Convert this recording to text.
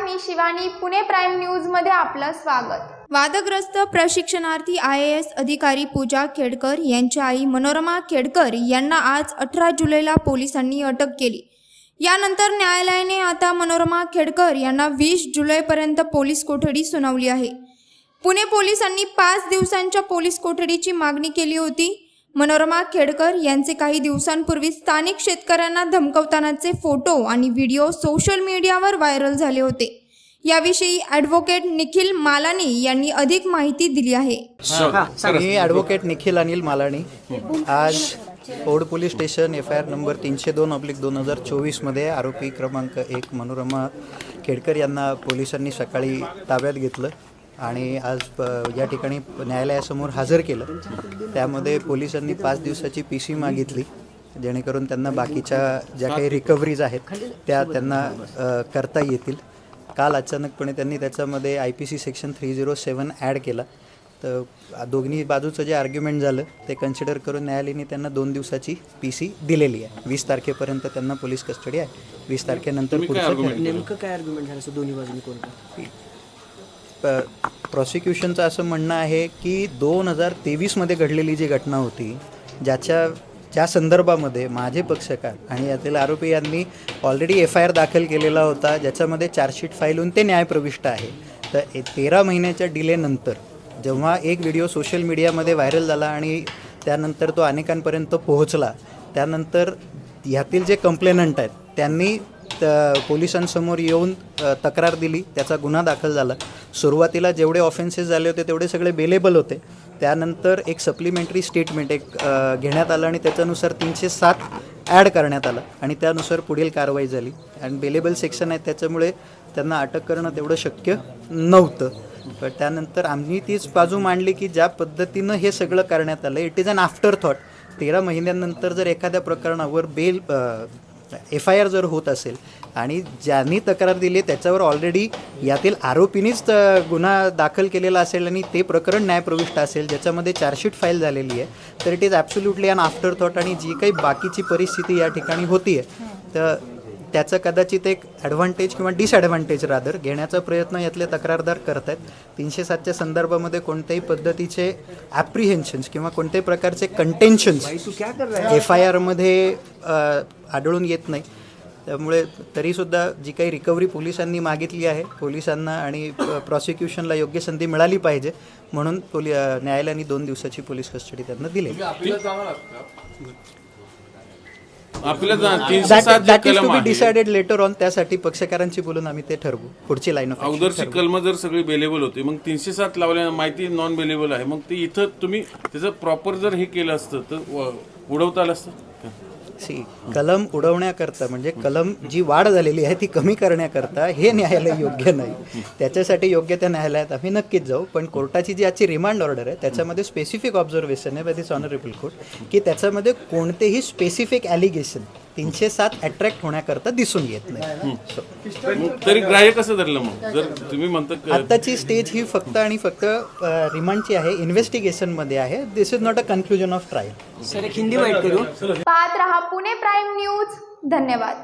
मी Shivani, Pune prime news मध्ये आपलं स्वागत। वादग्रस्त प्रशिक्षणार्थी IAS अधिकारी पूजा खेडकर यांच्या आई मनोरमा खेडकर यांना आज 18 जुलैला पोलिसांनी अटक केली। यानंतर न्यायालयाने आता मनोरमा खेडकर यांना 20 जुलैपर्यंत पोलीस कोठडी सुनावली आहे। पुणे पोलिसांनी 5 दिवसांच्या पोलीस कोठडीची मागणी केली होती। मनोरमा खेडकर यांचे काही दिवसांपूर्वी स्थानिक शेतकऱ्यांना धमकावतानाचे फोटो आणि व्हिडिओ सोशल मीडियावर व्हायरल झाले होते। याविषयी ॲडव्होकेट निखिल मालानी यांनी अधिक माहिती दिली आहे। मी ॲडव्होकेट निखिल अनिल मालानी आज ओड पोलीस स्टेशन FIR नंबर 302/2024 मध्ये आरोपी क्रमांक 1 मनोरमा खेडकर यांना पोलिसांनी सकाळी ताब्यात घेतलं आणि आज या ठिकाणी न्यायालयासमोर हजर केलं। त्यामध्ये पोलिसांनी 5 दिवसाची PC मागितली जेणेकरून त्यांना बाकीच्या ज्या काही रिकव्हरीज आहेत त्या त्यांना करता येतील। काल अचानकपणे त्यांनी त्याच्यामध्ये IPC सेक्शन 307 ॲड केला। तर दोन्ही बाजूचं जे आर्ग्युमेंट झालं ते कन्सिडर करून न्यायालयाने त्यांना 2 दिवसाची PC दिलेली आहे। 20 तारखेपर्यंत त्यांना पोलीस कस्टडी आहे। 20 तारखेनंतर पुढचं नेमकं काय आर्ग्युमेंट झालं दोन्ही बाजूंनी कोणतं? प्रॉसिक्युशनचं असं म्हणणं आहे की 2023 मध्ये घडलेली जी घटना होती ज्या संदर्भामध्ये माझे पक्षकार आणि यातील आरोपी यांनी ऑलरेडी FIR दाखल केलेला होता, ज्याच्यामध्ये चार्जशीट फाईल होऊन ते न्यायप्रविष्ट आहे। तर 13 महिन्याच्या डिलेनंतर जेव्हा एक व्हिडिओ सोशल मीडियामध्ये व्हायरल झाला आणि त्यानंतर तो अनेकांपर्यंत पोहोचला, त्यानंतर ह्यातील जे कंप्लेनंट आहेत त्यांनी पोलिसांसमोर येऊन तक्रार दिली, त्याचा गुन्हा दाखल झाला। सुरुवातीला जेवढे ऑफेन्सेस झाले होते तेवढे सगळे बेलेबल होते। त्यानंतर एक सप्लिमेंटरी स्टेटमेंट घेण्यात आलं आणि त्याच्यानुसार 307 ॲड करण्यात आलं आणि त्यानुसार पुढील कारवाई झाली। आणि बेलेबल सेक्शन आहेत त्याच्यामुळे त्यांना अटक करणं तेवढं शक्य नव्हतं। पण त्यानंतर आम्ही तीच बाजू मांडली की ज्या पद्धतीनं हे सगळं करण्यात आलं it is an afterthought. 13 महिन्यानंतर जर एखाद्या प्रकरणावर FIR जर होत असेल आणि ज्यांनी तक्रार दिली त्याच्यावर ऑलरेडी यातील आरोपींनीच गुन्हा दाखल केलेला असेल आणि ते प्रकरण न्यायप्रविष्ट असेल ज्याच्यामध्ये चार्जशीट फाईल झालेली आहे, तर it is absolutely an afterthought. आणि जी काही बाकीची परिस्थिती या ठिकाणी होती आहे तर त्याचं कदाचित एक ॲडव्हान्टेज किंवा डिसॲडव्हान्टेज रादर घेण्याचा प्रयत्न यातले तक्रारदार करत आहेत। 307च्या संदर्भामध्ये कोणत्याही पद्धतीचे ॲप्रिहेन्शन्स किंवा कोणत्याही प्रकारचे कंटेन्शन्स FIR मध्ये आढळून येत नाही। त्यामुळे तरीसुद्धा जी काही रिकव्हरी पोलिसांनी मागितली आहे, पोलिसांना आणि प्रॉसिक्युशनला योग्य संधी मिळाली पाहिजे म्हणून न्यायालयाने 2 दिवसाची पोलीस कस्टडी त्यांना दिली। That is to be decided later on. त्यासाठी पक्षकारांची बोलून आम्ही ते ठरवू पुढची लाईन ऑफ अगोदरची कलम जर सगळी बेलेबल होती मग 307 लावल्या माहिती नॉन बेलेबल आहे, मग ते इथं तुम्ही त्याचं प्रॉपर जर हे केलं असतं तर उडवता आलं असतं। कलम उडवण्याकरता म्हणजे कलम जी वाढ झालेली आहे ती कमी करण्याकरता हे न्यायालय योग्य नाही। त्याच्यासाठी योग्य त्या न्यायालयात आम्ही नक्कीच जाऊ। पण कोर्टाची जी आजची रिमांड ऑर्डर आहे त्याच्यामध्ये स्पेसिफिक ऑब्झर्वेशन आहे बाय दिस ऑनरेबल कोर्ट की त्याच्यामध्ये कोणतेही स्पेसिफिक ॲलिगेशन 307 अट्रॅक्ट होण्याकरता दिसून येत नाही। तरी ग्राह्य कसं धरलं मग जर तुम्ही म्हणता? आताची स्टेज ही फक्त आणि फक्त रिमांडची आहे, इन्व्हेस्टिगेशनमध्ये आहे। This is not a conclusion of trial. Sir एक हिंदी वाईट करू पाहत रहा पुणे प्राईम न्यूज। धन्यवाद।